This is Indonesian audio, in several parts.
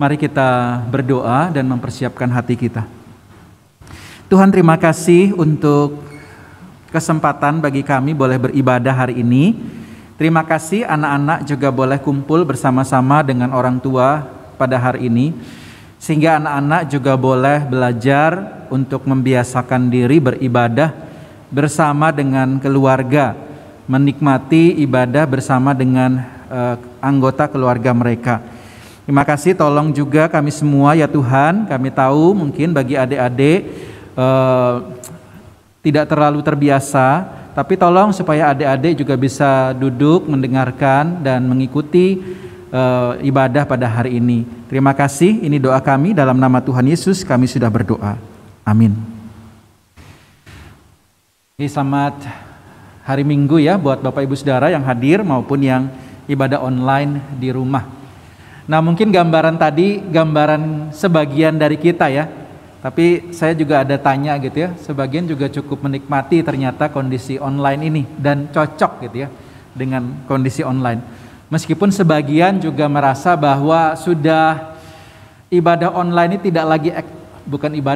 Mari kita berdoa dan mempersiapkan hati kita. Tuhan, terima kasih untuk kesempatan bagi kami boleh beribadah hari ini. Terima kasih anak-anak juga boleh kumpul bersama-sama dengan orang tua pada hari ini. Sehingga anak-anak juga boleh belajar untuk membiasakan diri beribadah bersama dengan keluarga. Menikmati ibadah bersama dengan anggota keluarga mereka. Terima kasih, tolong juga kami semua ya Tuhan. Kami tahu mungkin bagi adik-adik tidak terlalu terbiasa, tapi tolong supaya adik-adik juga bisa duduk, mendengarkan dan mengikuti ibadah pada hari ini. Terima kasih, ini doa kami dalam nama Tuhan Yesus kami sudah berdoa. Amin. Selamat hari Minggu ya buat Bapak Ibu Saudara yang hadir maupun yang ibadah online di rumah. Nah, mungkin gambaran tadi gambaran sebagian dari kita ya. Tapi saya juga ada tanya gitu ya. Sebagian juga cukup menikmati ternyata kondisi online ini dan cocok gitu ya dengan kondisi online. Meskipun sebagian juga merasa bahwa sudah ibadah online ini tidak lagi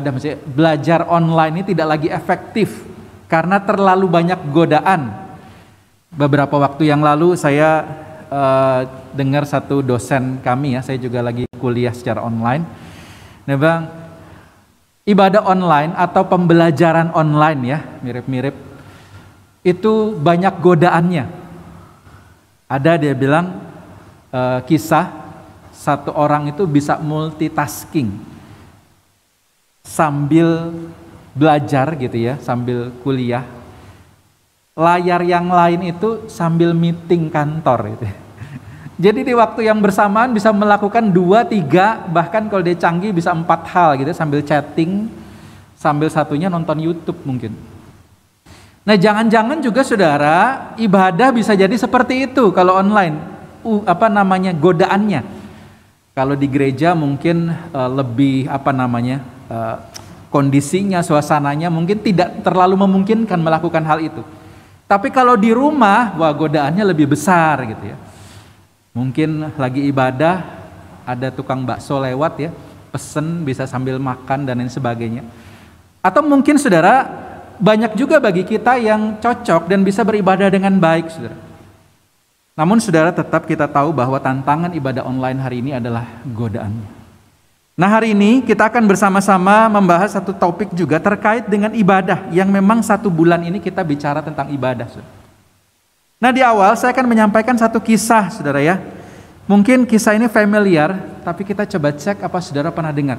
maksudnya belajar online ini tidak lagi efektif karena terlalu banyak godaan. Beberapa waktu yang lalu saya dengar satu dosen kami ya, saya juga lagi kuliah secara online. Nah Bang, ibadah online atau pembelajaran online ya, mirip-mirip, itu banyak godaannya. Ada dia bilang kisah satu orang itu bisa multitasking sambil belajar gitu ya, sambil kuliah. Layar yang lain itu sambil meeting kantor gitu. Jadi di waktu yang bersamaan bisa melakukan 2, 3, bahkan kalau dia canggih bisa 4 hal gitu, sambil chatting, sambil satunya nonton YouTube mungkin. Nah, jangan-jangan juga saudara, ibadah bisa jadi seperti itu kalau online. Godaannya. Kalau di gereja mungkin lebih kondisinya, suasananya mungkin tidak terlalu memungkinkan melakukan hal itu. Tapi kalau di rumah, wah godaannya lebih besar gitu ya. Mungkin lagi ibadah, ada tukang bakso lewat ya, pesen bisa sambil makan dan lain sebagainya. Atau mungkin saudara, banyak juga bagi kita yang cocok dan bisa beribadah dengan baik saudara. Namun saudara tetap kita tahu bahwa tantangan ibadah online hari ini adalah godaannya. Nah hari ini kita akan bersama-sama membahas satu topik juga terkait dengan ibadah yang memang 1 bulan ini kita bicara tentang ibadah. Nah di awal saya akan menyampaikan satu kisah saudara ya. Mungkin kisah ini familiar, tapi kita coba cek apa saudara pernah dengar.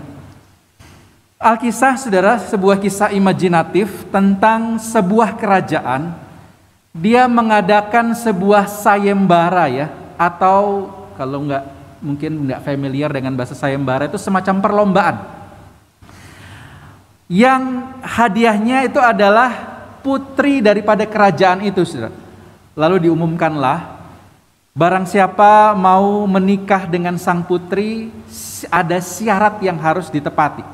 Alkisah saudara, sebuah kisah imajinatif tentang sebuah kerajaan. Dia mengadakan sebuah sayembara ya, atau kalau mungkin nggak familiar dengan bahasa sayembara, itu semacam perlombaan. Yang hadiahnya itu adalah putri daripada kerajaan itu, saudara. Lalu diumumkanlah, barang siapa mau menikah dengan sang putri, ada syarat yang harus ditepati.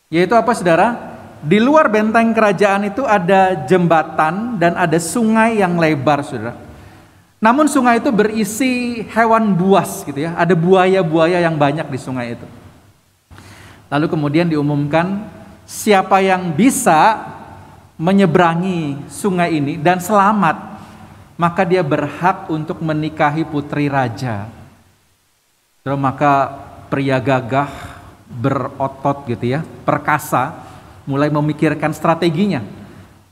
Yaitu apa saudara? Di luar benteng kerajaan itu ada jembatan dan ada sungai yang lebar saudara. Namun sungai itu berisi hewan buas gitu ya. Ada buaya-buaya yang banyak di sungai itu. Lalu kemudian diumumkan siapa yang bisa menyeberangi sungai ini dan selamat, maka dia berhak untuk menikahi putri raja. Terus maka pria gagah berotot gitu ya, perkasa, mulai memikirkan strateginya.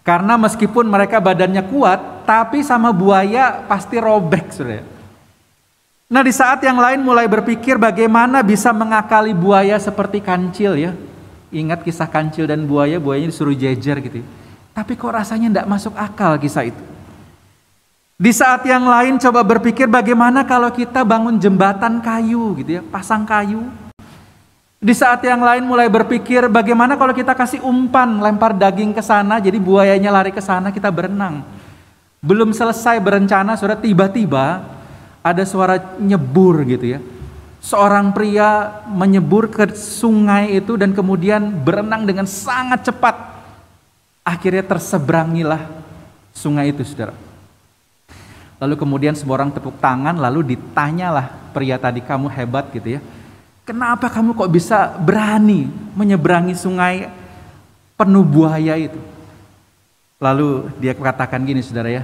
Karena meskipun mereka badannya kuat, tapi sama buaya pasti robek saudara. Nah di saat yang lain mulai berpikir bagaimana bisa mengakali buaya seperti kancil ya. Ingat kisah kancil dan buaya, buayanya disuruh jejer gitu ya. Tapi kok rasanya tidak masuk akal kisah itu. Di saat yang lain coba berpikir bagaimana kalau kita bangun jembatan kayu gitu ya, pasang kayu. Di saat yang lain mulai berpikir bagaimana kalau kita kasih umpan, lempar daging ke sana, jadi buayanya lari ke sana, kita berenang. Belum selesai berencana, saudara, tiba-tiba ada suara nyebur gitu ya. Seorang pria menyebur ke sungai itu dan kemudian berenang dengan sangat cepat. Akhirnya terseberangilah sungai itu, saudara. Lalu kemudian semua orang tepuk tangan, lalu ditanyalah pria tadi, kamu hebat gitu ya. Kenapa kamu kok bisa berani menyeberangi sungai penuh buaya itu? Lalu dia katakan gini, saudara ya,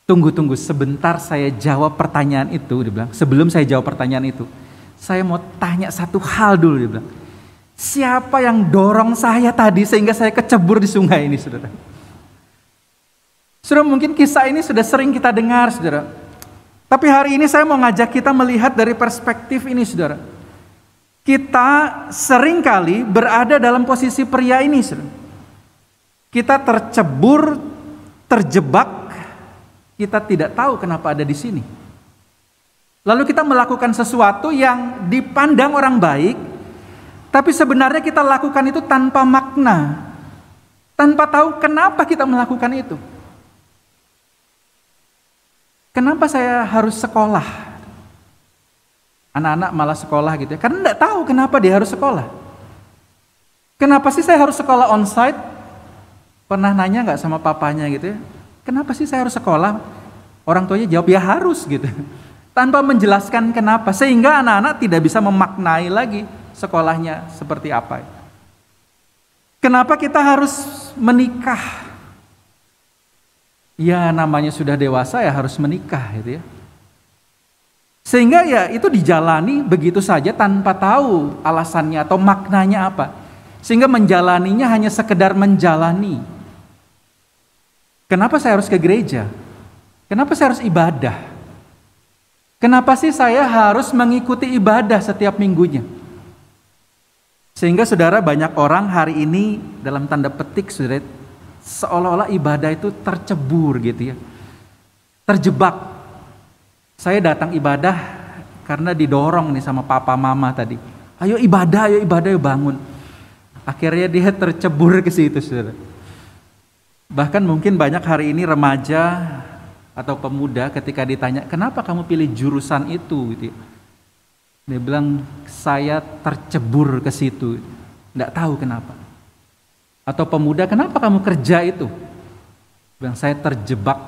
tunggu sebentar saya jawab pertanyaan itu, dia bilang. Sebelum saya jawab pertanyaan itu, saya mau tanya satu hal dulu, dia bilang. Siapa yang dorong saya tadi sehingga saya kecebur di sungai ini, saudara? Saudara, mungkin kisah ini sudah sering kita dengar, saudara. Tapi hari ini saya mau ngajak kita melihat dari perspektif ini, saudara. Kita seringkali berada dalam posisi pria ini, saudara. Kita tercebur, terjebak, kita tidak tahu kenapa ada di sini. Lalu kita melakukan sesuatu yang dipandang orang baik, tapi sebenarnya kita lakukan itu tanpa makna, tanpa tahu kenapa kita melakukan itu. Kenapa saya harus sekolah? Anak-anak malah sekolah gitu ya, karena tidak tahu kenapa dia harus sekolah. Kenapa sih saya harus sekolah onsite? Pernah nanya nggak sama papanya gitu ya, kenapa sih saya harus sekolah? Orang tuanya jawab ya harus gitu, tanpa menjelaskan kenapa, sehingga anak-anak tidak bisa memaknai lagi sekolahnya seperti apa. Kenapa kita harus menikah? Ya namanya sudah dewasa ya harus menikah gitu ya. Sehingga ya itu dijalani begitu saja tanpa tahu alasannya atau maknanya apa. Sehingga menjalaninya hanya sekedar menjalani. Kenapa saya harus ke gereja? Kenapa saya harus ibadah? Kenapa sih saya harus mengikuti ibadah setiap minggunya? Sehingga saudara, banyak orang hari ini dalam tanda petik saudara, seolah-olah ibadah itu tercebur gitu ya. Terjebak. Saya datang ibadah karena didorong nih sama papa mama tadi. Ayo ibadah, yuk bangun. Akhirnya dia tercebur ke situ, saudara. Bahkan mungkin banyak hari ini remaja atau pemuda ketika ditanya, kenapa kamu pilih jurusan itu? Gitu. Dia bilang, saya tercebur ke situ. Nggak tahu kenapa. Atau pemuda, kenapa kamu kerja itu? Dia bilang, saya terjebak.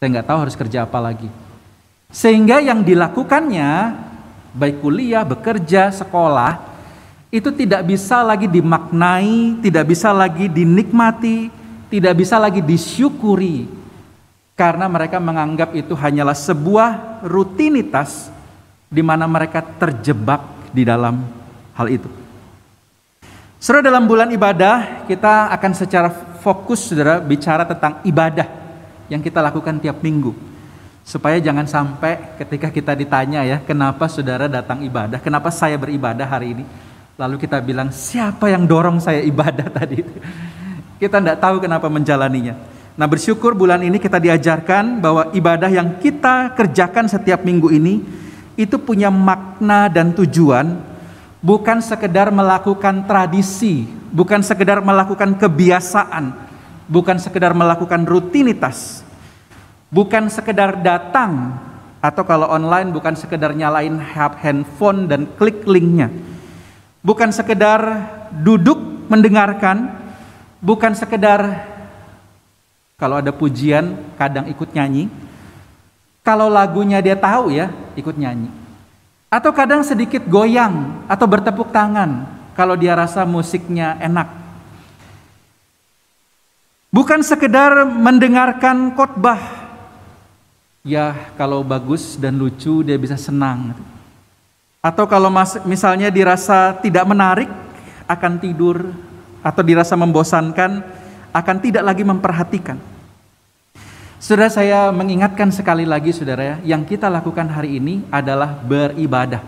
Saya nggak tahu harus kerja apa lagi. Sehingga yang dilakukannya, baik kuliah, bekerja, sekolah, itu tidak bisa lagi dimaknai, tidak bisa lagi dinikmati, tidak bisa lagi disyukuri. Karena mereka menganggap itu hanyalah sebuah rutinitas di mana mereka terjebak di dalam hal itu. Saudara, dalam bulan ibadah, kita akan secara fokus, saudara, bicara tentang ibadah yang kita lakukan tiap minggu. Supaya jangan sampai ketika kita ditanya ya, kenapa saudara datang ibadah, kenapa saya beribadah hari ini, lalu kita bilang, siapa yang dorong saya ibadah tadi itu? Kita tidak tahu kenapa menjalaninya. Nah, bersyukur bulan ini kita diajarkan bahwa ibadah yang kita kerjakan setiap minggu ini itu punya makna dan tujuan, bukan sekedar melakukan tradisi, bukan sekedar melakukan kebiasaan, bukan sekedar melakukan rutinitas, bukan sekedar datang, atau kalau online bukan sekedar nyalain handphone dan klik linknya, bukan sekedar duduk mendengarkan, bukan sekedar kalau ada pujian kadang ikut nyanyi, kalau lagunya dia tahu ya ikut nyanyi, atau kadang sedikit goyang atau bertepuk tangan kalau dia rasa musiknya enak. Bukan sekedar mendengarkan khotbah, ya kalau bagus dan lucu dia bisa senang. Atau kalau misalnya dirasa tidak menarik akan tidur, atau dirasa membosankan akan tidak lagi memperhatikan. Saudara, saya mengingatkan sekali lagi saudara, yang kita lakukan hari ini adalah beribadah.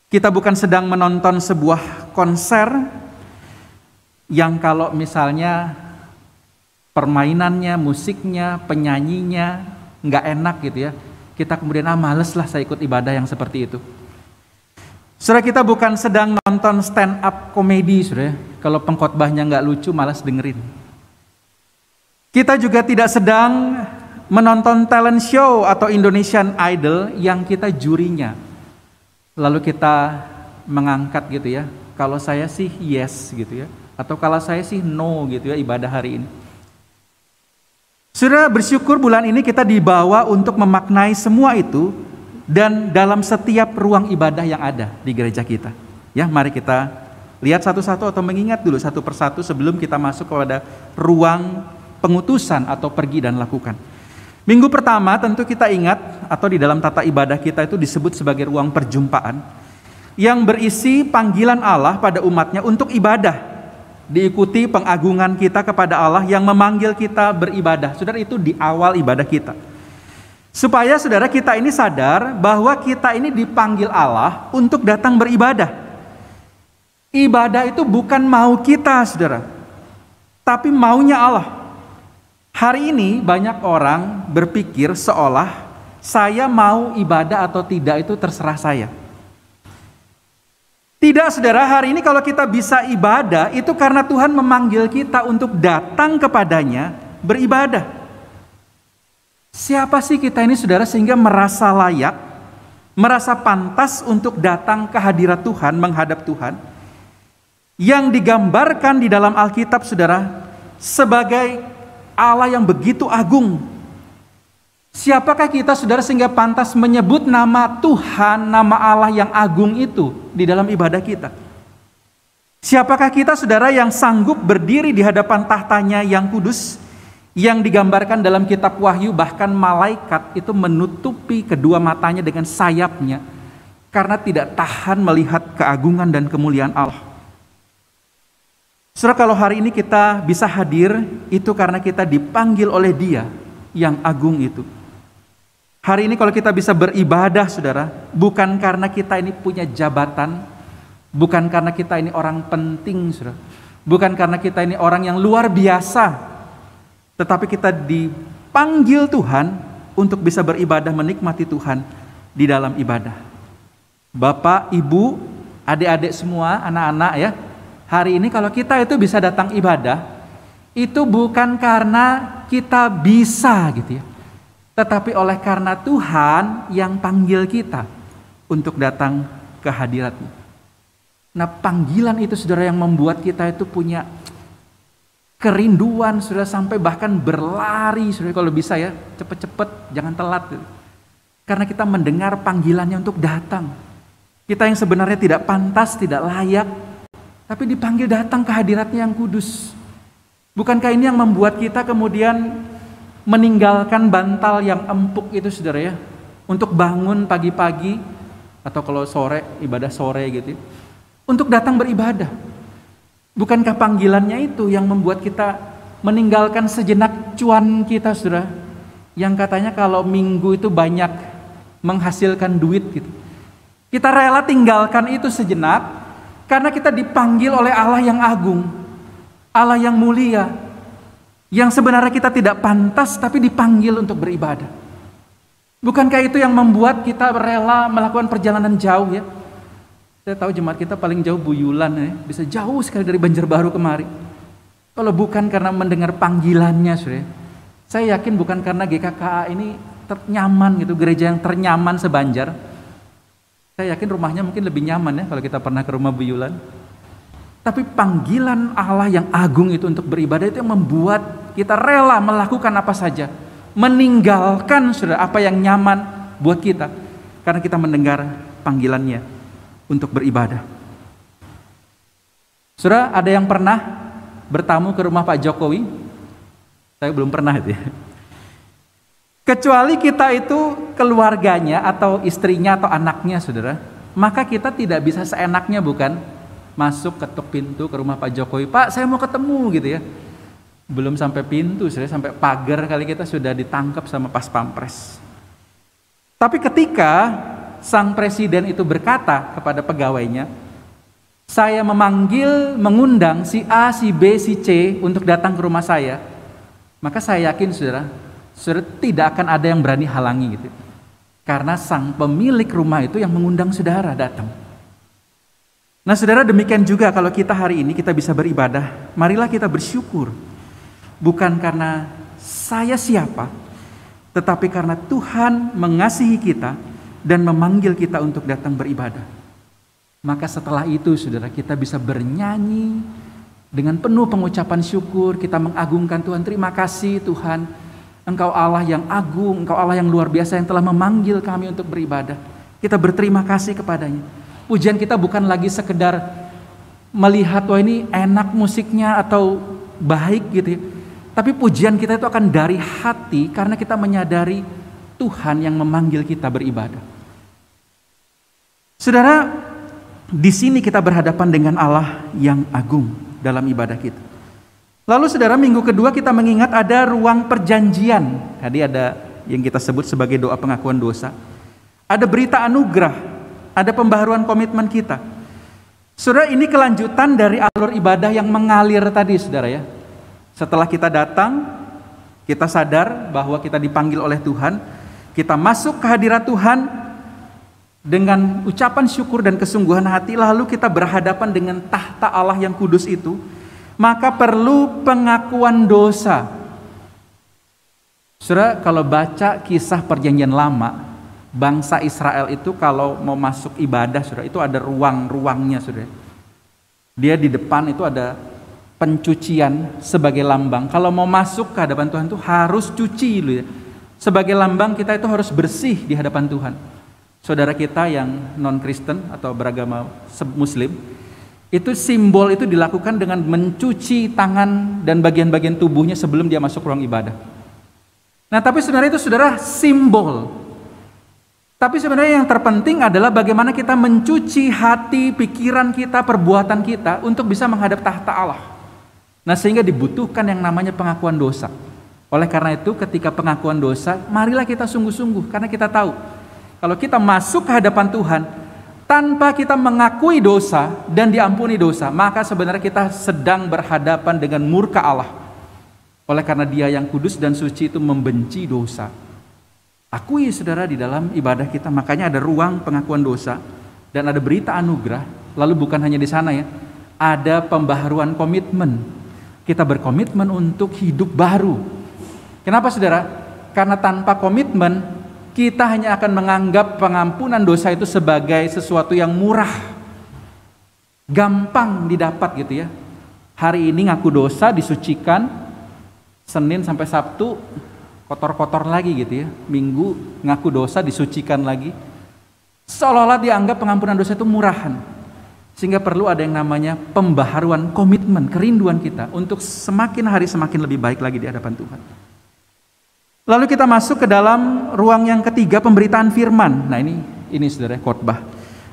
Kita bukan sedang menonton sebuah konser yang kalau misalnya permainannya, musiknya, penyanyinya nggak enak gitu ya, kita kemudian males lah saya ikut ibadah yang seperti itu. Saudara, kita bukan sedang nonton stand up komedi, saudara. Kalau pengkhotbahnya nggak lucu, malas dengerin. Kita juga tidak sedang menonton talent show atau Indonesian Idol yang kita jurinya, lalu kita mengangkat gitu ya, kalau saya sih yes gitu ya, atau kalau saya sih no gitu ya ibadah hari ini. Saudara, bersyukur bulan ini kita dibawa untuk memaknai semua itu dan dalam setiap ruang ibadah yang ada di gereja kita. Ya, mari kita lihat satu-satu atau mengingat dulu satu persatu sebelum kita masuk kepada ruang pengutusan atau pergi dan lakukan. Minggu pertama tentu kita ingat atau di dalam tata ibadah kita itu disebut sebagai ruang perjumpaan yang berisi panggilan Allah pada umatnya untuk ibadah. Diikuti pengagungan kita kepada Allah yang memanggil kita beribadah. Saudara, itu di awal ibadah kita. Supaya saudara kita ini sadar bahwa kita ini dipanggil Allah untuk datang beribadah. Ibadah itu bukan mau kita, saudara, tapi maunya Allah. Hari ini banyak orang berpikir seolah saya mau ibadah atau tidak itu terserah saya. Tidak, saudara, hari ini kalau kita bisa ibadah itu karena Tuhan memanggil kita untuk datang kepadanya beribadah. Siapa sih kita ini, saudara, sehingga merasa layak, merasa pantas untuk datang ke hadirat Tuhan, menghadap Tuhan, yang digambarkan di dalam Alkitab, saudara, sebagai Allah yang begitu agung. Siapakah kita, saudara, sehingga pantas menyebut nama Tuhan, nama Allah yang agung itu di dalam ibadah kita? Siapakah kita, saudara, yang sanggup berdiri di hadapan tahtanya yang kudus, yang digambarkan dalam kitab Wahyu, bahkan malaikat itu menutupi kedua matanya dengan sayapnya karena tidak tahan melihat keagungan dan kemuliaan Allah. Saudara, kalau hari ini kita bisa hadir, itu karena kita dipanggil oleh Dia yang agung itu. Hari ini kalau kita bisa beribadah, saudara, bukan karena kita ini punya jabatan, bukan karena kita ini orang penting, saudara, bukan karena kita ini orang yang luar biasa, tetapi kita dipanggil Tuhan untuk bisa beribadah, menikmati Tuhan di dalam ibadah. Bapak, Ibu, adik-adik semua, anak-anak ya, hari ini kalau kita itu bisa datang ibadah, itu bukan karena kita bisa gitu ya, tetapi oleh karena Tuhan yang panggil kita untuk datang ke hadirat-Nya. Nah, panggilan itu, saudara, yang membuat kita itu punya kerinduan, saudara, sampai bahkan berlari, saudara, kalau bisa ya, cepet-cepet, jangan telat. Karena kita mendengar panggilannya untuk datang. Kita yang sebenarnya tidak pantas, tidak layak, tapi dipanggil datang ke hadirat-Nya yang kudus. Bukankah ini yang membuat kita kemudian meninggalkan bantal yang empuk itu, saudara ya, untuk bangun pagi-pagi atau kalau sore, ibadah sore gitu ya, untuk datang beribadah? Bukankah panggilannya itu yang membuat kita meninggalkan sejenak cuan kita, saudara, yang katanya kalau minggu itu banyak menghasilkan duit gitu. Kita rela tinggalkan itu sejenak karena kita dipanggil oleh Allah yang agung, Allah yang mulia, yang sebenarnya kita tidak pantas tapi dipanggil untuk beribadah. Bukankah itu yang membuat kita rela melakukan perjalanan jauh ya? Saya tahu jemaat kita paling jauh Buyulan ya, bisa jauh sekali dari Banjarbaru kemari. Kalau bukan karena mendengar panggilannya, saudara, saya yakin bukan karena GKKA ini nyaman gitu, gereja yang ternyaman seBanjar. Saya yakin rumahnya mungkin lebih nyaman ya kalau kita pernah ke rumah Buyulan. Tapi panggilan Allah yang agung itu untuk beribadah itu yang membuat kita rela melakukan apa saja, meninggalkan, saudara, apa yang nyaman buat kita, karena kita mendengar panggilannya untuk beribadah. Saudara, ada yang pernah bertamu ke rumah Pak Jokowi? Saya belum pernah itu ya. Kecuali kita itu keluarganya atau istrinya atau anaknya, saudara, maka kita tidak bisa seenaknya, bukan, masuk ketuk pintu ke rumah Pak Jokowi, Pak saya mau ketemu gitu ya. Belum sampai pintu, saudara, sampai pagar kali kita sudah ditangkap sama Pas Pampres. Tapi ketika sang presiden itu berkata kepada pegawainya, saya memanggil, mengundang si A, si B, si C untuk datang ke rumah saya, maka saya yakin, saudara, tidak akan ada yang berani halangi gitu. Karena sang pemilik rumah itu yang mengundang saudara datang. Nah, saudara, demikian juga kalau kita hari ini kita bisa beribadah, marilah kita bersyukur. Bukan karena saya siapa, tetapi karena Tuhan mengasihi kita dan memanggil kita untuk datang beribadah. Maka setelah itu, saudara, kita bisa bernyanyi dengan penuh pengucapan syukur, kita mengagungkan Tuhan. Terima kasih Tuhan, Engkau Allah yang agung, Engkau Allah yang luar biasa yang telah memanggil kami untuk beribadah. Kita berterima kasih kepadanya. Pujian kita bukan lagi sekedar melihat, wah ini enak musiknya atau baik gitu ya. Tapi pujian kita itu akan dari hati karena kita menyadari Tuhan yang memanggil kita beribadah. Saudara, di sini kita berhadapan dengan Allah yang agung dalam ibadah kita. Lalu saudara, minggu kedua kita mengingat ada ruang perjanjian. Tadi ada yang kita sebut sebagai doa pengakuan dosa. Ada berita anugerah, ada pembaharuan komitmen kita. Saudara, ini kelanjutan dari alur ibadah yang mengalir tadi, saudara ya. Setelah kita datang, kita sadar bahwa kita dipanggil oleh Tuhan, kita masuk ke hadirat Tuhan dengan ucapan syukur dan kesungguhan hati, lalu kita berhadapan dengan tahta Allah yang kudus itu, maka perlu pengakuan dosa. Saudara, kalau baca kisah perjanjian lama, bangsa Israel itu kalau mau masuk ibadah, saudara, itu ada ruang-ruangnya, saudara. Dia di depan itu ada pencucian sebagai lambang. Kalau mau masuk ke hadapan Tuhan itu harus cuci dulu ya. Sebagai lambang kita itu harus bersih di hadapan Tuhan. Saudara kita yang non-Kristen atau beragama Muslim, itu simbol itu dilakukan dengan mencuci tangan dan bagian-bagian tubuhnya sebelum dia masuk ruang ibadah. Nah, tapi sebenarnya itu saudara simbol. Tapi sebenarnya yang terpenting adalah bagaimana kita mencuci hati, pikiran kita, perbuatan kita untuk bisa menghadap tahta Allah. Nah, sehingga dibutuhkan yang namanya pengakuan dosa. Oleh karena itu, ketika pengakuan dosa, marilah kita sungguh-sungguh, karena kita tahu kalau kita masuk ke hadapan Tuhan tanpa kita mengakui dosa dan diampuni dosa, maka sebenarnya kita sedang berhadapan dengan murka Allah. Oleh karena Dia yang kudus dan suci itu membenci dosa. Akui saudara di dalam ibadah kita, makanya ada ruang pengakuan dosa dan ada berita anugerah. Lalu bukan hanya di sana ya, ada pembaharuan komitmen. Kita berkomitmen untuk hidup baru. Kenapa saudara? Karena tanpa komitmen kita hanya akan menganggap pengampunan dosa itu sebagai sesuatu yang murah, gampang didapat gitu ya. Hari ini ngaku dosa, disucikan, Senin sampai Sabtu kotor-kotor lagi gitu ya. Minggu ngaku dosa, disucikan lagi. Seolah-olah dianggap pengampunan dosa itu murahan. Sehingga perlu ada yang namanya pembaharuan komitmen, kerinduan kita untuk semakin hari semakin lebih baik lagi di hadapan Tuhan. Lalu kita masuk ke dalam ruang yang ketiga, pemberitaan firman. Nah ini saudara, khotbah.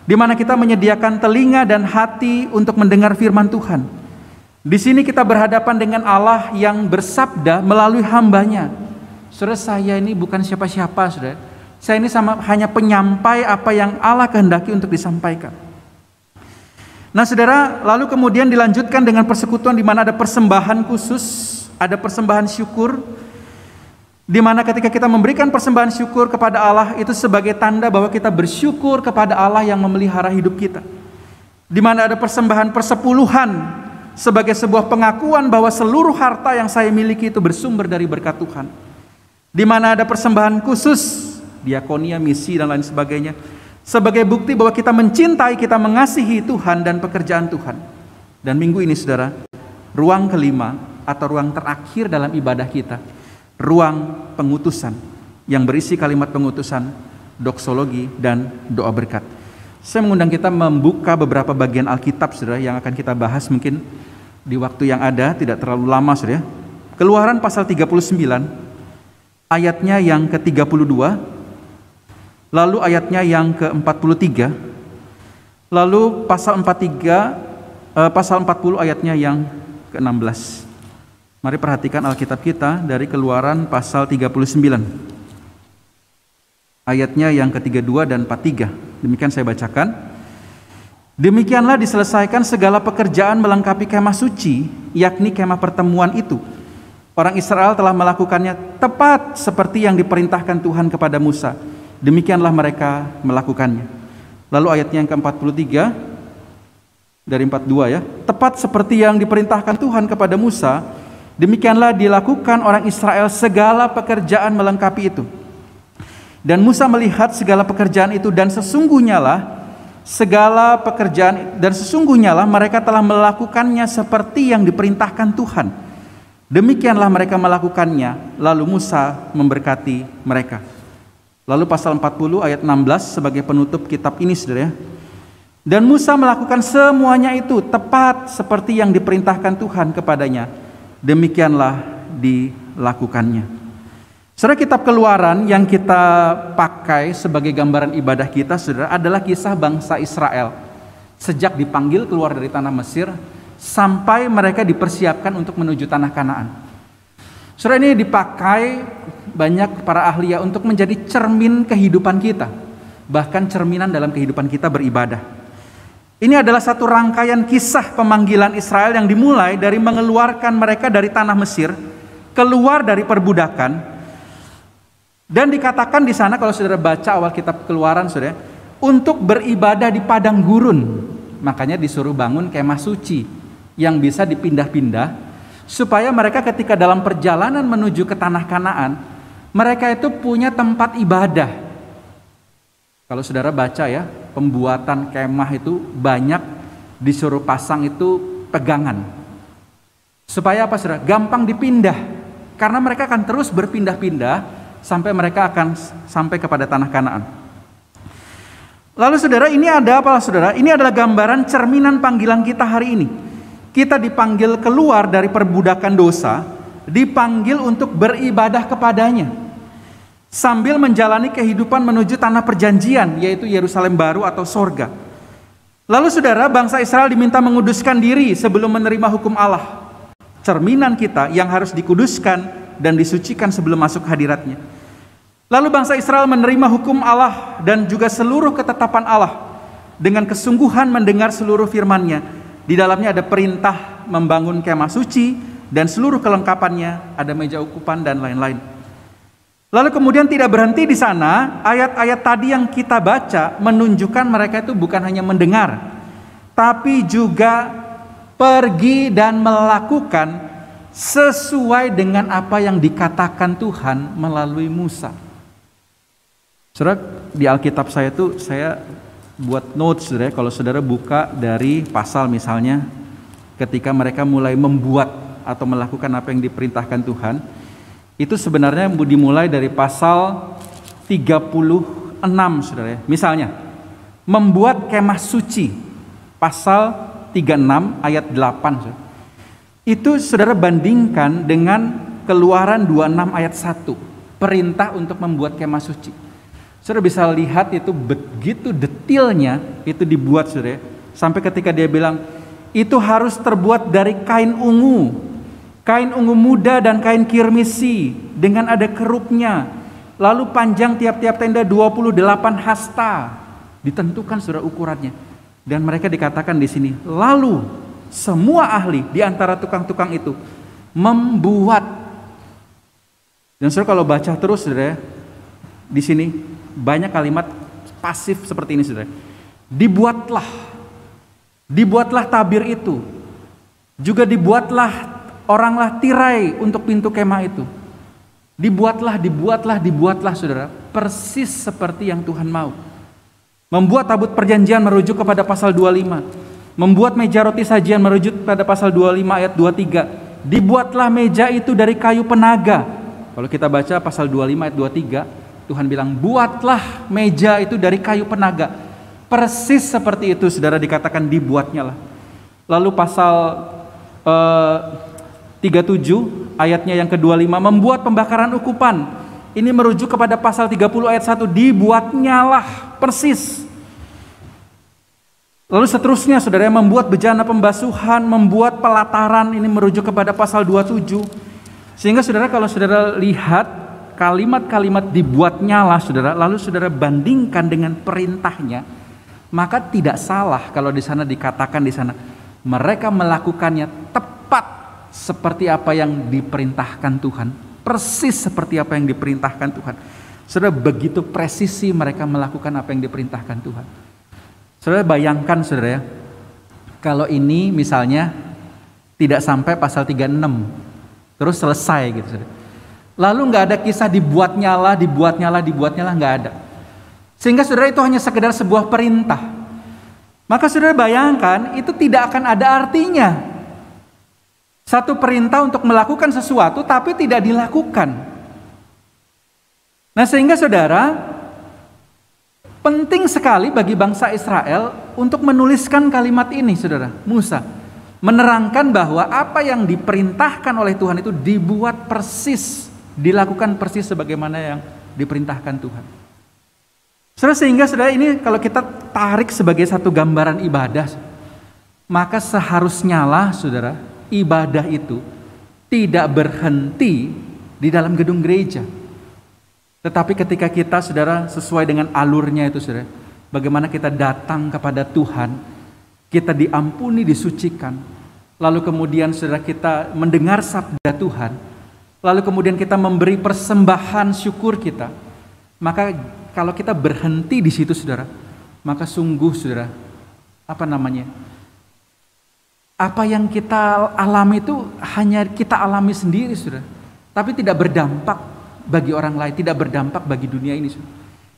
Di mana kita menyediakan telinga dan hati untuk mendengar firman Tuhan. Di sini kita berhadapan dengan Allah yang bersabda melalui hambanya. Saudara, saya ini bukan siapa-siapa, saudara. Saya ini hanya penyampai apa yang Allah kehendaki untuk disampaikan. Nah saudara, lalu kemudian dilanjutkan dengan persekutuan di mana ada persembahan khusus, ada persembahan syukur, di mana ketika kita memberikan persembahan syukur kepada Allah itu sebagai tanda bahwa kita bersyukur kepada Allah yang memelihara hidup kita. Di mana ada persembahan persepuluhan sebagai sebuah pengakuan bahwa seluruh harta yang saya miliki itu bersumber dari berkat Tuhan. Di mana ada persembahan khusus, diakonia, misi dan lain sebagainya, sebagai bukti bahwa kita mencintai, kita mengasihi Tuhan dan pekerjaan Tuhan. Dan minggu ini saudara, ruang kelima atau ruang terakhir dalam ibadah kita, ruang pengutusan yang berisi kalimat pengutusan, doksologi dan doa berkat. Saya mengundang kita membuka beberapa bagian Alkitab saudara yang akan kita bahas mungkin di waktu yang ada, tidak terlalu lama saudara. Keluaran pasal 39 ayatnya yang ke-32, lalu ayatnya yang ke-43, lalu pasal 40 ayatnya yang ke-16. Mari perhatikan Alkitab kita dari Keluaran pasal 39. Ayatnya yang ke-32 dan 43. Demikian saya bacakan. Demikianlah diselesaikan segala pekerjaan melengkapi kemah suci, yakni kemah pertemuan itu. Orang Israel telah melakukannya tepat seperti yang diperintahkan Tuhan kepada Musa. Demikianlah mereka melakukannya. Lalu ayatnya yang ke-43 dari 42 ya. Tepat seperti yang diperintahkan Tuhan kepada Musa, demikianlah dilakukan orang Israel segala pekerjaan melengkapi itu. Dan Musa melihat segala pekerjaan itu dan sesungguhnya lah mereka telah melakukannya seperti yang diperintahkan Tuhan. Demikianlah mereka melakukannya, lalu Musa memberkati mereka. Lalu pasal 40 ayat 16 sebagai penutup kitab ini, saudara. Dan Musa melakukan semuanya itu tepat seperti yang diperintahkan Tuhan kepadanya. Demikianlah dilakukannya. Saudara, kitab Keluaran yang kita pakai sebagai gambaran ibadah kita, saudara, adalah kisah bangsa Israel. Sejak dipanggil keluar dari tanah Mesir, sampai mereka dipersiapkan untuk menuju tanah Kanaan. Saudara, ini dipakai banyak para ahli untuk menjadi cermin kehidupan kita, bahkan cerminan dalam kehidupan kita beribadah. Ini adalah satu rangkaian kisah pemanggilan Israel yang dimulai dari mengeluarkan mereka dari tanah Mesir, keluar dari perbudakan, dan dikatakan di sana kalau saudara baca awal kitab Keluaran, saudara, untuk beribadah di padang gurun. Makanya disuruh bangun kemah suci yang bisa dipindah-pindah, supaya mereka ketika dalam perjalanan menuju ke tanah Kanaan, mereka itu punya tempat ibadah. Kalau saudara baca ya, pembuatan kemah itu banyak disuruh pasang itu pegangan. Supaya apa, saudara? Gampang dipindah. Karena mereka akan terus berpindah-pindah sampai mereka akan sampai kepada tanah Kanaan. Lalu saudara, ini ada apa, saudara? Ini adalah gambaran cerminan panggilan kita hari ini. Kita dipanggil keluar dari perbudakan dosa, dipanggil untuk beribadah kepadanya, sambil menjalani kehidupan menuju tanah perjanjian, yaitu Yerusalem baru atau sorga. Lalu saudara, bangsa Israel diminta menguduskan diri sebelum menerima hukum Allah. Cerminan kita yang harus dikuduskan dan disucikan sebelum masuk hadiratnya. Lalu bangsa Israel menerima hukum Allah dan juga seluruh ketetapan Allah dengan kesungguhan mendengar seluruh firman-Nya. Di dalamnya ada perintah membangun kemah suci dan seluruh kelengkapannya, ada meja ukupan dan lain-lain. Lalu kemudian tidak berhenti di sana, ayat-ayat tadi yang kita baca menunjukkan mereka itu bukan hanya mendengar, tapi juga pergi dan melakukan sesuai dengan apa yang dikatakan Tuhan melalui Musa. Saudara, di Alkitab saya itu saya buat notes, saudara. Kalau saudara buka dari pasal misalnya, ketika mereka mulai membuat atau melakukan apa yang diperintahkan Tuhan, itu sebenarnya dimulai dari pasal 36, saudara. Misalnya, membuat kemah suci, pasal 36 ayat 8. Saudara. Itu saudara bandingkan dengan Keluaran 26 ayat 1, perintah untuk membuat kemah suci. Saudara bisa lihat itu begitu detailnya itu dibuat, saudara. Sampai ketika dia bilang itu harus terbuat dari kain ungu muda dan kain kirmisi dengan ada kerupnya. Lalu panjang tiap-tiap tenda 28 hasta. Ditentukan saudara ukurannya. Dan mereka dikatakan di sini, lalu semua ahli di antara tukang-tukang itu membuat. Dan saudara kalau baca terus, saudara, di sini banyak kalimat pasif seperti ini, saudara. Dibuatlah tabir itu. Juga dibuatlah oranglah tirai untuk pintu kemah itu. Dibuatlah, saudara. Persis seperti yang Tuhan mau. Membuat tabut perjanjian merujuk kepada pasal 25. Membuat meja roti sajian merujuk pada pasal 25 ayat 23. Dibuatlah meja itu dari kayu penaga. Kalau kita baca pasal 25 ayat 23, Tuhan bilang, buatlah meja itu dari kayu penaga. Persis seperti itu, saudara, dikatakan dibuatnya lah. Lalu pasal 37 ayatnya yang ke-25, membuat pembakaran ukupan. Ini merujuk kepada pasal 30 ayat 1, dibuatnya lah, persis. Lalu seterusnya, saudara, membuat bejana pembasuhan, membuat pelataran, ini merujuk kepada pasal 27. Sehingga saudara, kalau saudara lihat kalimat-kalimat dibuatnya lah, saudara, lalu saudara bandingkan dengan perintahnya, maka tidak salah kalau di sana dikatakan di sana mereka melakukannya tepat seperti apa yang diperintahkan Tuhan, persis seperti apa yang diperintahkan Tuhan. Saudara, begitu presisi mereka melakukan apa yang diperintahkan Tuhan. Saudara bayangkan, saudara, ya, kalau ini misalnya tidak sampai pasal 36 terus selesai gitu, saudara. Lalu nggak ada kisah dibuatnya lah, nggak ada. Sehingga saudara itu hanya sekedar sebuah perintah. Maka saudara bayangkan itu tidak akan ada artinya. Satu perintah untuk melakukan sesuatu tapi tidak dilakukan. Nah, sehingga saudara, penting sekali bagi bangsa Israel untuk menuliskan kalimat ini, saudara. Musa menerangkan bahwa apa yang diperintahkan oleh Tuhan itu dibuat persis, dilakukan persis sebagaimana yang diperintahkan Tuhan. Saudara, sehingga saudara, ini kalau kita tarik sebagai satu gambaran ibadah, maka seharusnya lah saudara, ibadah itu tidak berhenti di dalam gedung gereja. Tetapi ketika kita saudara sesuai dengan alurnya itu saudara, bagaimana kita datang kepada Tuhan, kita diampuni, disucikan, lalu kemudian saudara kita mendengar sabda Tuhan, lalu kemudian kita memberi persembahan syukur kita, maka kalau kita berhenti di situ saudara, maka sungguh saudara, apa yang kita alami itu hanya kita alami sendiri saudara, tapi tidak berdampak bagi orang lain, tidak berdampak bagi dunia ini saudara.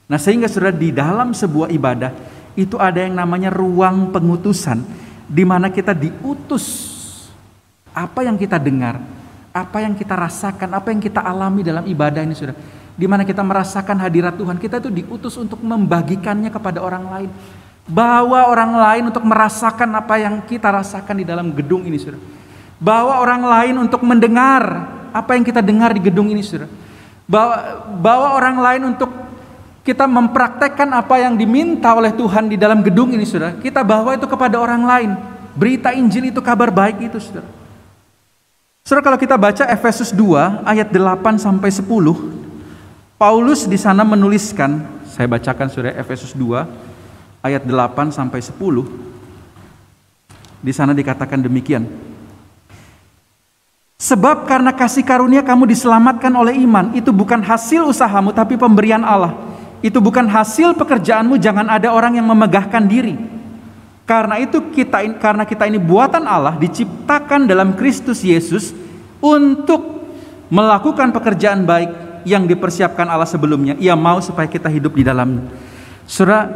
Nah, sehingga saudara, di dalam sebuah ibadah itu ada yang namanya ruang pengutusan, di mana kita diutus. Apa yang kita dengar, apa yang kita rasakan, apa yang kita alami dalam ibadah ini saudara, di mana kita merasakan hadirat Tuhan, kita itu diutus untuk membagikannya kepada orang lain. Bawa orang lain untuk merasakan apa yang kita rasakan di dalam gedung ini saudara. Bawa orang lain untuk mendengar apa yang kita dengar di gedung ini saudara. Bawa orang lain untuk kita mempraktekkan apa yang diminta oleh Tuhan di dalam gedung ini saudara. Kita bawa itu kepada orang lain. Berita Injil itu, kabar baik itu saudara. Saudara, kalau kita baca Efesus 2 ayat 8 sampai 10, Paulus di sana menuliskan, saya bacakan saudara, Efesus 2 ayat 8 sampai 10. Di sana dikatakan demikian. Sebab karena kasih karunia kamu diselamatkan oleh iman, itu bukan hasil usahamu tapi pemberian Allah. Itu bukan hasil pekerjaanmu, jangan ada orang yang memegahkan diri. Karena itu karena kita ini buatan Allah, diciptakan dalam Kristus Yesus untuk melakukan pekerjaan baik yang dipersiapkan Allah sebelumnya. Ia mau supaya kita hidup di dalamnya. Saudara,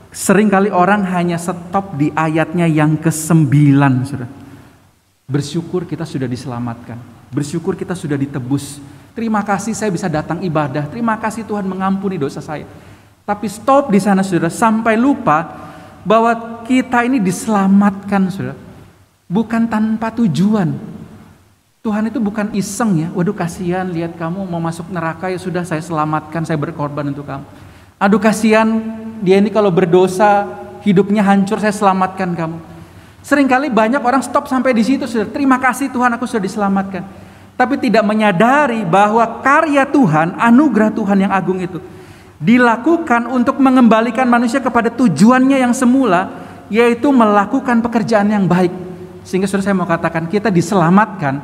seringkali orang hanya stop di ayatnya yang ke-9, saudara. Bersyukur kita sudah diselamatkan. Bersyukur kita sudah ditebus. Terima kasih saya bisa datang ibadah. Terima kasih Tuhan mengampuni dosa saya. Tapi stop di sana saudara, sampai lupa bahwa kita ini diselamatkan saudara. Bukan tanpa tujuan. Tuhan itu bukan iseng ya. Waduh kasihan lihat kamu mau masuk neraka, ya sudah saya selamatkan, saya berkorban untuk kamu. Aduh kasihan dia ini kalau berdosa hidupnya hancur, saya selamatkan kamu. Seringkali banyak orang stop sampai di situ saudara. Terima kasih Tuhan aku sudah diselamatkan. Tapi tidak menyadari bahwa karya Tuhan, anugerah Tuhan yang agung itu dilakukan untuk mengembalikan manusia kepada tujuannya yang semula, yaitu melakukan pekerjaan yang baik. Sehingga saudara, saya mau katakan kita diselamatkan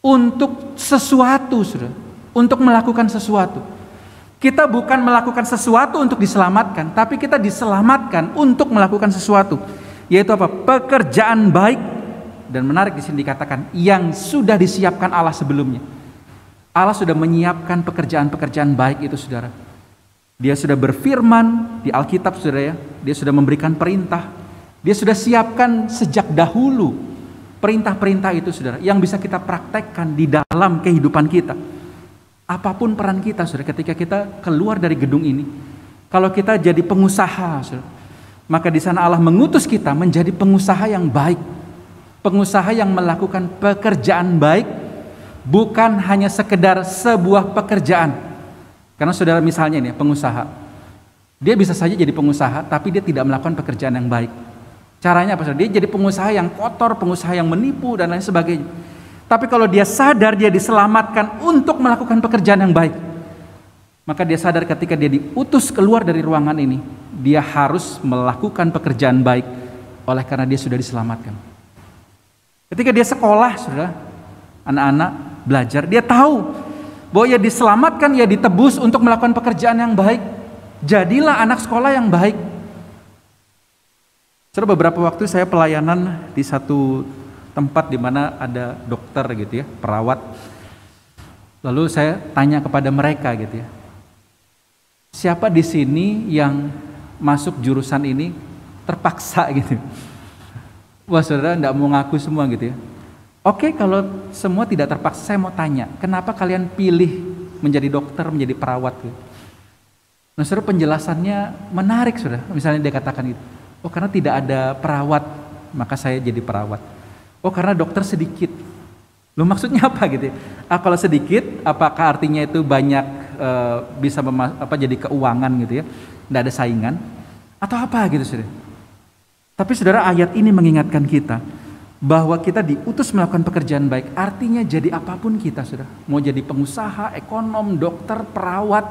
untuk sesuatu saudara, untuk melakukan sesuatu. Kita bukan melakukan sesuatu untuk diselamatkan, tapi kita diselamatkan untuk melakukan sesuatu, yaitu apa? Pekerjaan baik. Dan menarik di sini dikatakan yang sudah disiapkan Allah sebelumnya. Allah sudah menyiapkan pekerjaan-pekerjaan baik itu saudara. Dia sudah berfirman di Alkitab saudara ya. Dia sudah memberikan perintah. Dia sudah siapkan sejak dahulu perintah-perintah itu saudara, yang bisa kita praktekkan di dalam kehidupan kita. Apapun peran kita saudara, ketika kita keluar dari gedung ini, kalau kita jadi pengusaha saudara, maka di sana Allah mengutus kita menjadi pengusaha yang baik. Pengusaha yang melakukan pekerjaan baik, bukan hanya sekedar sebuah pekerjaan. Karena saudara misalnya nih pengusaha, dia bisa saja jadi pengusaha tapi dia tidak melakukan pekerjaan yang baik. Caranya apa saudara? Dia jadi pengusaha yang kotor, pengusaha yang menipu dan lain sebagainya. Tapi kalau dia sadar dia diselamatkan untuk melakukan pekerjaan yang baik, maka dia sadar ketika dia diutus keluar dari ruangan ini, dia harus melakukan pekerjaan baik oleh karena dia sudah diselamatkan. Ketika dia sekolah, saudara, anak-anak belajar, dia tahu bahwa ia diselamatkan, ia ditebus untuk melakukan pekerjaan yang baik. Jadilah anak sekolah yang baik. Saudara, beberapa waktu saya pelayanan di satu tempat di mana ada dokter gitu ya, perawat. Lalu saya tanya kepada mereka gitu ya, siapa di sini yang masuk jurusan ini terpaksa gitu? Wah saudara, enggak mau ngaku semua gitu ya. Oke, kalau semua tidak terpaksa, saya mau tanya, kenapa kalian pilih menjadi dokter, menjadi perawat? Nah, saudara, penjelasannya menarik, saudara. Misalnya dia katakan itu, oh karena tidak ada perawat, maka saya jadi perawat. Oh karena dokter sedikit. Loh maksudnya apa gitu ya? Kalau sedikit, apakah artinya itu banyak bisa jadi keuangan gitu ya? Tidak ada saingan? Atau apa gitu, saudara? Tapi saudara, ayat ini mengingatkan kita bahwa kita diutus melakukan pekerjaan baik. Artinya jadi apapun kita, saudara. Mau jadi pengusaha, ekonom, dokter, perawat,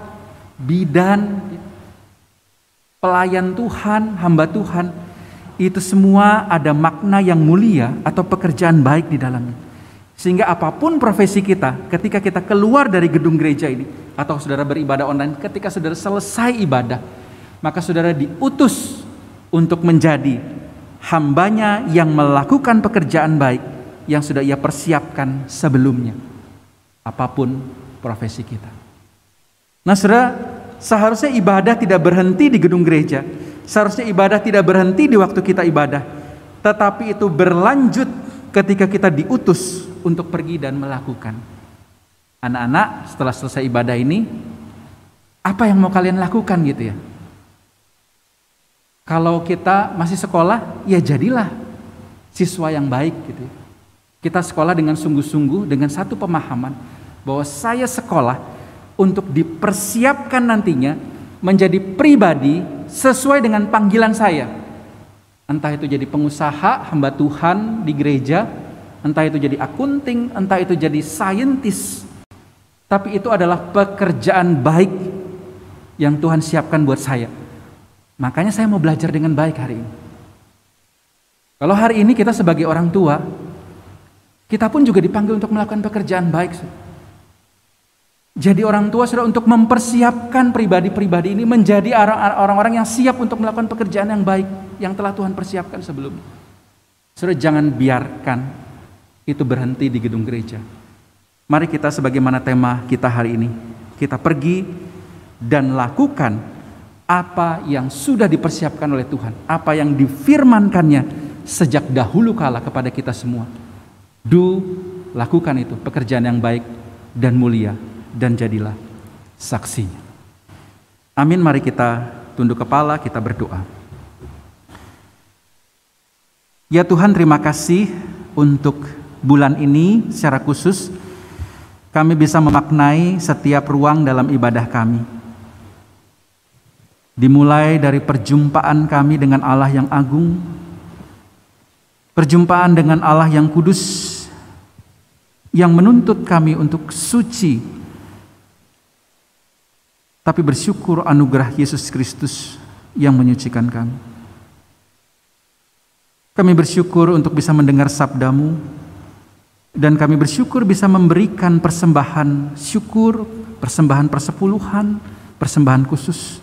bidan, pelayan Tuhan, hamba Tuhan, itu semua ada makna yang mulia atau pekerjaan baik di dalamnya. Sehingga apapun profesi kita, ketika kita keluar dari gedung gereja ini, atau saudara beribadah online, ketika saudara selesai ibadah, maka saudara diutus untuk menjadi hambanya yang melakukan pekerjaan baik yang sudah ia persiapkan sebelumnya. Apapun profesi kita. Nah saudara, seharusnya ibadah tidak berhenti di gedung gereja. Seharusnya ibadah tidak berhenti di waktu kita ibadah. Tetapi itu berlanjut ketika kita diutus untuk pergi dan melakukan. Anak-anak, setelah selesai ibadah ini, apa yang mau kalian lakukan gitu ya? Kalau kita masih sekolah, ya jadilah siswa yang baik gitu. Kita sekolah dengan sungguh-sungguh, dengan satu pemahaman bahwa saya sekolah untuk dipersiapkan nantinya menjadi pribadi sesuai dengan panggilan saya. Entah itu jadi pengusaha, hamba Tuhan di gereja, entah itu jadi akunting, entah itu jadi saintis. Tapi itu adalah pekerjaan baik yang Tuhan siapkan buat saya. Makanya saya mau belajar dengan baik hari ini. Kalau hari ini kita sebagai orang tua, kita pun juga dipanggil untuk melakukan pekerjaan baik. Jadi orang tua sudah untuk mempersiapkan pribadi-pribadi ini menjadi orang-orang yang siap untuk melakukan pekerjaan yang baik yang telah Tuhan persiapkan sebelumnya. Saudara, jangan biarkan itu berhenti di gedung gereja. Mari kita sebagaimana tema kita hari ini, kita pergi dan lakukan apa yang sudah dipersiapkan oleh Tuhan, apa yang difirmankannya sejak dahulu kala kepada kita semua. Lakukan itu, pekerjaan yang baik dan mulia, dan jadilah saksinya. Amin. Mari kita tunduk kepala, kita berdoa. Ya Tuhan, terima kasih untuk bulan ini secara khusus kami bisa memaknai setiap ruang dalam ibadah kami. Dimulai dari perjumpaan kami dengan Allah yang agung, perjumpaan dengan Allah yang kudus, yang menuntut kami untuk suci, tapi bersyukur anugerah Yesus Kristus yang menyucikan kami. Kami bersyukur untuk bisa mendengar sabda-Mu, dan kami bersyukur bisa memberikan persembahan syukur, persembahan persepuluhan, persembahan khusus.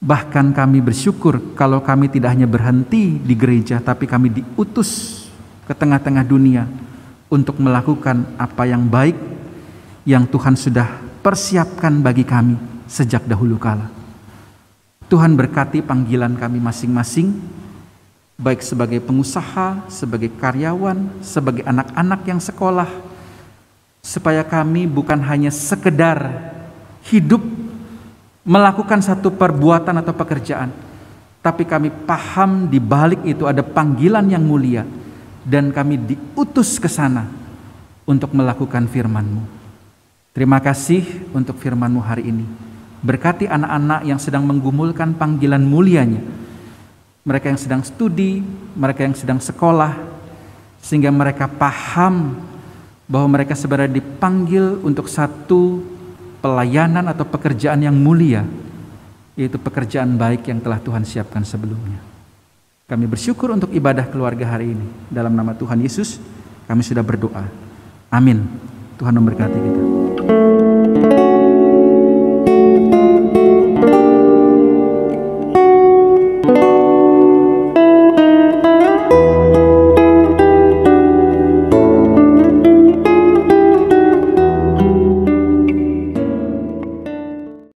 Bahkan kami bersyukur kalau kami tidak hanya berhenti di gereja, tapi kami diutus ke tengah-tengah dunia untuk melakukan apa yang baik yang Tuhan sudah persiapkan bagi kami sejak dahulu kala. Tuhan berkati panggilan kami masing-masing, baik sebagai pengusaha, sebagai karyawan, sebagai anak-anak yang sekolah, supaya kami bukan hanya sekedar hidup melakukan satu perbuatan atau pekerjaan, tapi kami paham di balik itu ada panggilan yang mulia, dan kami diutus ke sana untuk melakukan firman-Mu. Terima kasih untuk firman-Mu hari ini. Berkati anak-anak yang sedang menggumulkan panggilan mulianya, mereka yang sedang studi, mereka yang sedang sekolah, sehingga mereka paham bahwa mereka sebenarnya dipanggil untuk satu pelayanan atau pekerjaan yang mulia, yaitu pekerjaan baik yang telah Tuhan siapkan sebelumnya. Kami bersyukur untuk ibadah keluarga hari ini. Dalam nama Tuhan Yesus, kami sudah berdoa. Amin. Tuhan memberkati kita.